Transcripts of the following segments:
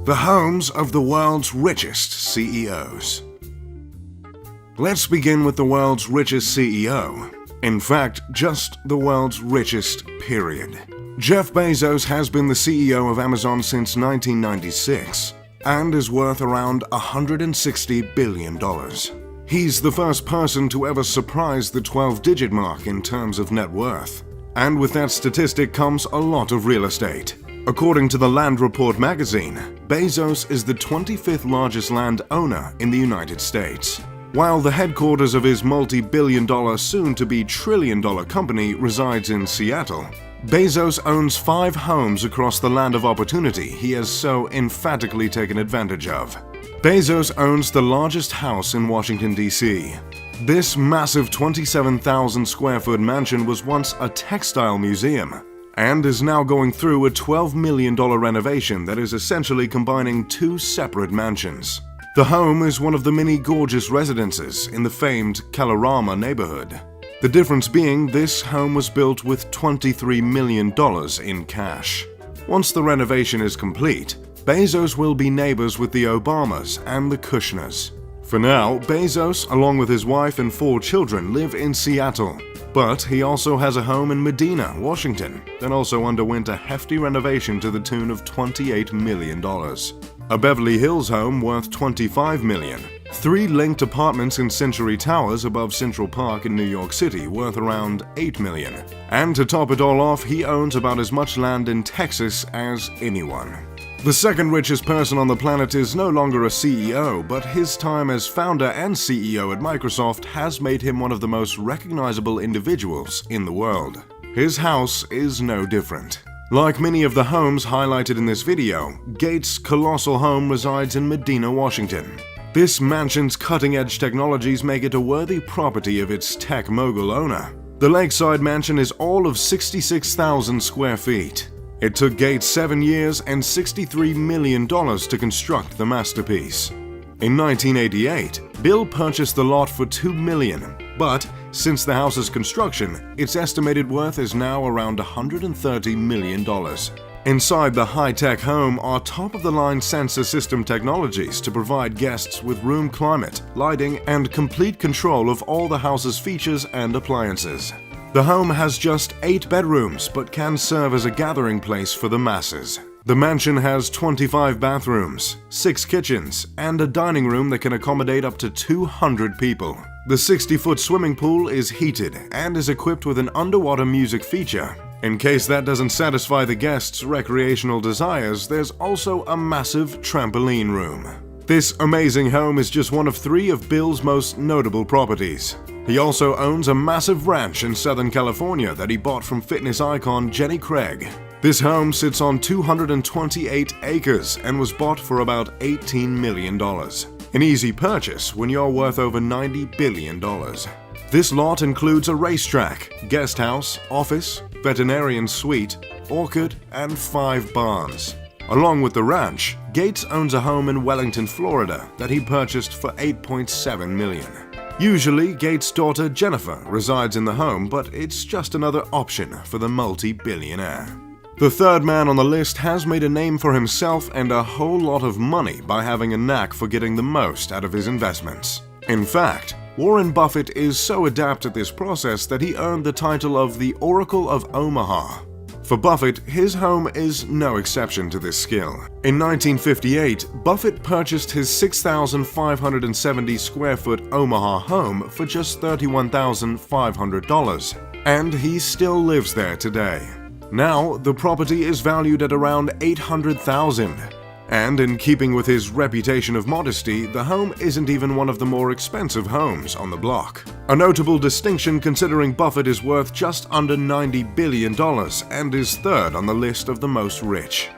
The homes of the world's richest CEOs. Let's begin with the world's richest CEO. In fact, just the world's richest, period. Jeff Bezos has been the CEO of Amazon since 1996 and is worth around $160 billion. He's the first person to ever surprise the 12-digit mark in terms of net worth. And with that statistic comes a lot of real estate. According to the Land Report magazine, Bezos is the 25th largest land owner in the United States. While the headquarters of his multi-billion-dollar, soon-to-be trillion-dollar company resides in Seattle, Bezos owns 5 homes across the land of opportunity he has so emphatically taken advantage of. Bezos owns the largest house in Washington, D.C. This massive 27,000 square foot mansion was once a textile museum and is now going through a $12 million renovation that is essentially combining 2 separate mansions. The home is one of the many gorgeous residences in the famed Kalorama neighborhood. The difference being this home was built with $23 million in cash. Once the renovation is complete, Bezos will be neighbors with the Obamas and the Kushners. For now, Bezos, along with his wife and 4 children, live in Seattle. But he also has a home in Medina, Washington, that also underwent a hefty renovation to the tune of $28 million. A Beverly Hills home worth $25 million. 3 linked apartments in Century Towers above Central Park in New York City worth around $8 million. And to top it all off, he owns about as much land in Texas as anyone. The second richest person on the planet is no longer a CEO, but his time as founder and CEO at Microsoft has made him one of the most recognizable individuals in the world. His house is no different. Like many of the homes highlighted in this video, Gates' colossal home resides in Medina, Washington. This mansion's cutting-edge technologies make it a worthy property of its tech mogul owner. The lakeside mansion is all of 66,000 square feet. It took Gates 7 years and $63 million to construct the masterpiece. In 1988, Bill purchased the lot for $2 million, but since the house's construction, its estimated worth is now around $130 million. Inside the high-tech home are top-of-the-line sensor system technologies to provide guests with room climate, lighting, and complete control of all the house's features and appliances. The home has just 8 bedrooms but can serve as a gathering place for the masses. The mansion has 25 bathrooms, 6 kitchens, and a dining room that can accommodate up to 200 people. The 60-foot swimming pool is heated and is equipped with an underwater music feature. In case that doesn't satisfy the guests' recreational desires, there's also a massive trampoline room. This amazing home is just one of 3 of Bill's most notable properties. He also owns a massive ranch in Southern California that he bought from fitness icon Jenny Craig. This home sits on 228 acres and was bought for about $18 million. An easy purchase when you're worth over $90 billion. This lot includes a racetrack, guest house, office, veterinarian suite, orchard, and 5 barns. Along with the ranch, Gates owns a home in Wellington, Florida that he purchased for $8.7 million. Usually, Gates' daughter Jennifer resides in the home, but it's just another option for the multi-billionaire. The third man on the list has made a name for himself and a whole lot of money by having a knack for getting the most out of his investments. In fact, Warren Buffett is so adept at this process that he earned the title of the Oracle of Omaha. For Buffett, his home is no exception to this skill. In 1958, Buffett purchased his 6,570 square foot Omaha home for just $31,500, and he still lives there today. Now, the property is valued at around $800,000. And in keeping with his reputation of modesty, the home isn't even one of the more expensive homes on the block. A notable distinction considering Buffett is worth just under $90 billion and is third on the list of the most rich.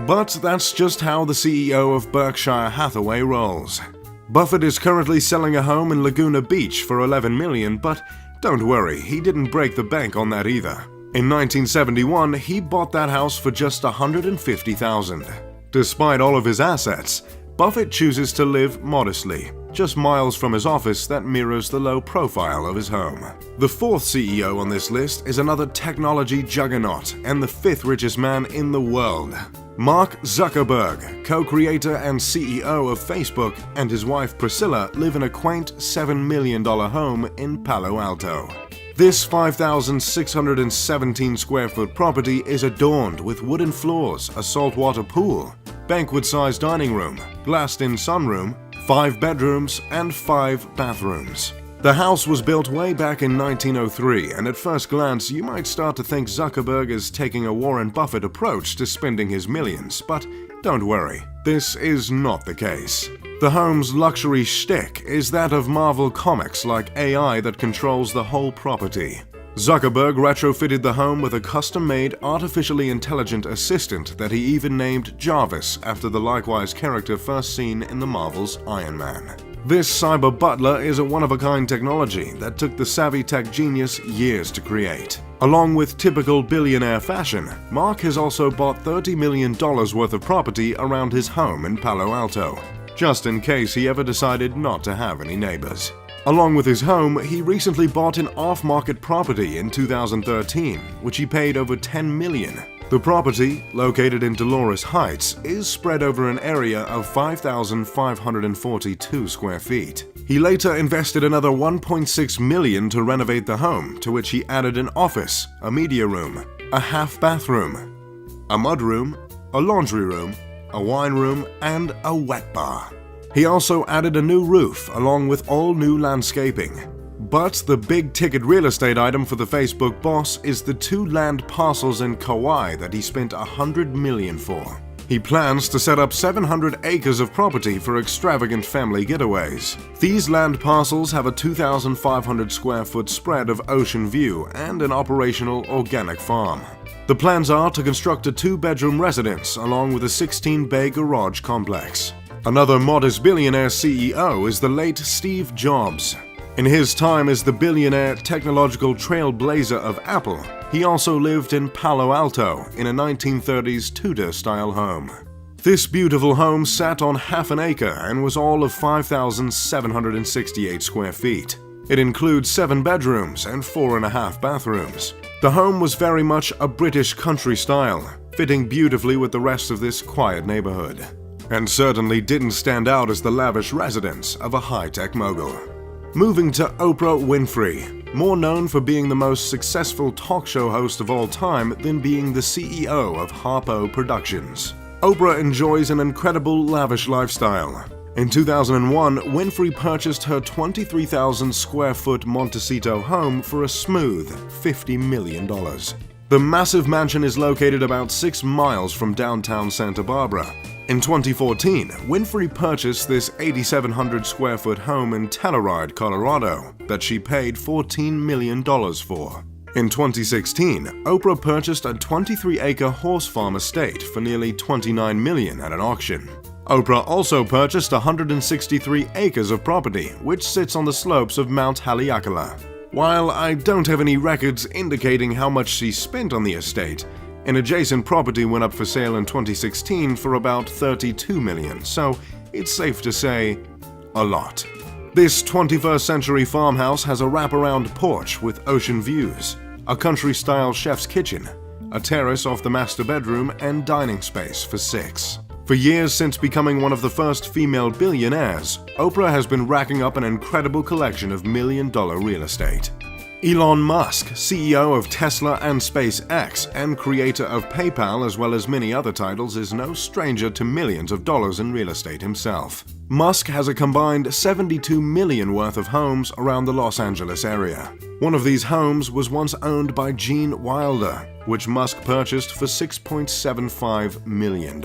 But that's just how the CEO of Berkshire Hathaway rolls. Buffett is currently selling a home in Laguna Beach for $11 million, but don't worry, he didn't break the bank on that either. In 1971, he bought that house for just $150,000. Despite all of his assets, Buffett chooses to live modestly, just miles from his office that mirrors the low profile of his home. The fourth CEO on this list is another technology juggernaut and the 5th richest man in the world. Mark Zuckerberg, co-creator and CEO of Facebook, and his wife Priscilla live in a quaint $7 million home in Palo Alto. This 5,617 square foot property is adorned with wooden floors, a saltwater pool, banquet-sized dining room, glassed-in sunroom, 5 bedrooms, and 5 bathrooms. The house was built way back in 1903, and at first glance you might start to think Zuckerberg is taking a Warren Buffett approach to spending his millions, but don't worry, this is not the case. The home's luxury shtick is that of Marvel Comics-like AI that controls the whole property. Zuckerberg retrofitted the home with a custom-made, artificially intelligent assistant that he even named Jarvis after the likewise character first seen in the Marvel's Iron Man. This cyber butler is a one-of-a-kind technology that took the savvy tech genius years to create. Along with typical billionaire fashion, Mark has also bought $30 million worth of property around his home in Palo Alto, just in case he ever decided not to have any neighbors. Along with his home, he recently bought an off-market property in 2013, which he paid over $10 million. The property, located in Dolores Heights, is spread over an area of 5,542 square feet. He later invested another $1.6 million to renovate the home, to which he added an office, a media room, a half bathroom, a mudroom, a laundry room, a wine room, and a wet bar. He also added a new roof along with all new landscaping. But the big-ticket real estate item for the Facebook boss is the 2 land parcels in Kauai that he spent $100 million for. He plans to set up 700 acres of property for extravagant family getaways. These land parcels have a 2,500 square foot spread of ocean view and an operational organic farm. The plans are to construct a 2-bedroom residence along with a 16-bay garage complex. Another modest billionaire CEO is the late Steve Jobs. In his time as the billionaire technological trailblazer of Apple, he also lived in Palo Alto in a 1930s Tudor-style home. This beautiful home sat on half an acre and was all of 5,768 square feet. It includes 7 bedrooms and 4.5 bathrooms. The home was very much a British country style, fitting beautifully with the rest of this quiet neighborhood, and certainly didn't stand out as the lavish residence of a high-tech mogul. Moving to Oprah Winfrey, more known for being the most successful talk show host of all time than being the CEO of Harpo Productions. Oprah enjoys an incredible lavish lifestyle. In 2001, Winfrey purchased her 23,000 square foot Montecito home for a smooth $50 million. The massive mansion is located about 6 miles from downtown Santa Barbara. In 2014, Winfrey purchased this 8,700 square foot home in Telluride, Colorado, that she paid $14 million for. In 2016, Oprah purchased a 23-acre horse farm estate for nearly $29 million at an auction. Oprah also purchased 163 acres of property, which sits on the slopes of Mount Haleakala. While I don't have any records indicating how much she spent on the estate, an adjacent property went up for sale in 2016 for about $32 million, so it's safe to say, a lot. This 21st century farmhouse has a wraparound porch with ocean views, a country-style chef's kitchen, a terrace off the master bedroom, and dining space for 6. For years since becoming one of the first female billionaires, Oprah has been racking up an incredible collection of million-dollar real estate. Elon Musk, CEO of Tesla and SpaceX and creator of PayPal as well as many other titles, is no stranger to millions of dollars in real estate himself. Musk has a combined $72 million worth of homes around the Los Angeles area. One of these homes was once owned by Gene Wilder, which Musk purchased for $6.75 million.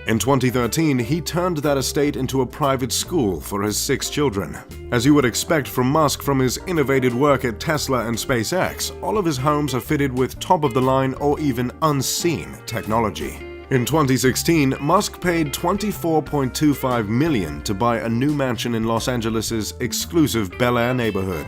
In 2013, he turned that estate into a private school for his 6 children. As you would expect from Musk from his innovative work at Tesla and SpaceX, all of his homes are fitted with top-of-the-line or even unseen technology. In 2016, Musk paid $24.25 million to buy a new mansion in Los Angeles' exclusive Bel Air neighborhood.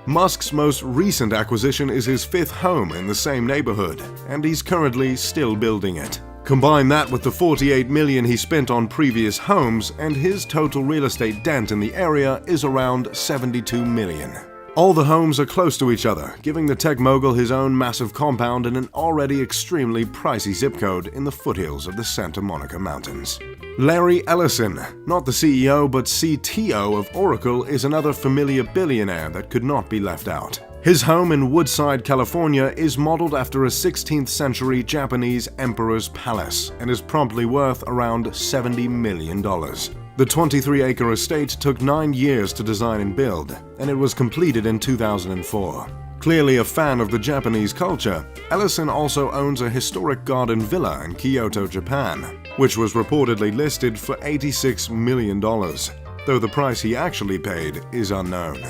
Musk's most recent acquisition is his 5th home in the same neighborhood, and he's currently still building it. Combine that with the $48 million he spent on previous homes, and his total real estate dent in the area is around $72 million. All the homes are close to each other, giving the tech mogul his own massive compound in an already extremely pricey zip code in the foothills of the Santa Monica Mountains. Larry Ellison, not the CEO but CTO of Oracle, is another familiar billionaire that could not be left out. His home in Woodside, California is modeled after a 16th century Japanese emperor's palace and is promptly worth around $70 million. The 23-acre estate took 9 years to design and build, and it was completed in 2004. Clearly a fan of the Japanese culture, Ellison also owns a historic garden villa in Kyoto, Japan, which was reportedly listed for $86 million, though the price he actually paid is unknown.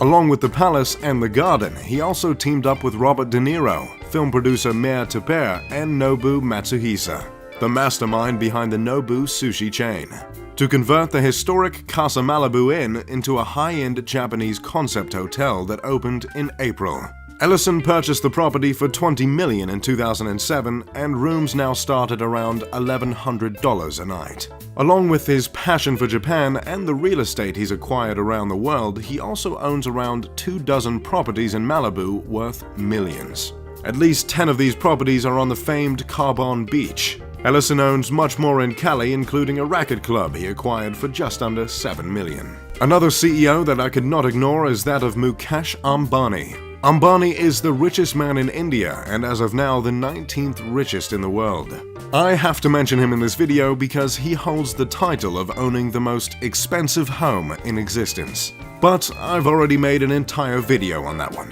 Along with the palace and the garden, he also teamed up with Robert De Niro, film producer Mère Tepper, and Nobu Matsuhisa, the mastermind behind the Nobu sushi chain, to convert the historic Casa Malibu Inn into a high-end Japanese concept hotel that opened in April. Ellison purchased the property for $20 million in 2007, and rooms now start at around $1,100 a night. Along with his passion for Japan and the real estate he's acquired around the world, he also owns around 24 properties in Malibu worth millions. At least 10 of these properties are on the famed Carbon Beach. Ellison owns much more in Cali, including a racket club he acquired for just under $7 million. Another CEO that I could not ignore is that of Mukesh Ambani. Ambani is the richest man in India and as of now the 19th richest in the world. I have to mention him in this video because he holds the title of owning the most expensive home in existence. But I've already made an entire video on that one.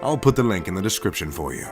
I'll put the link in the description for you.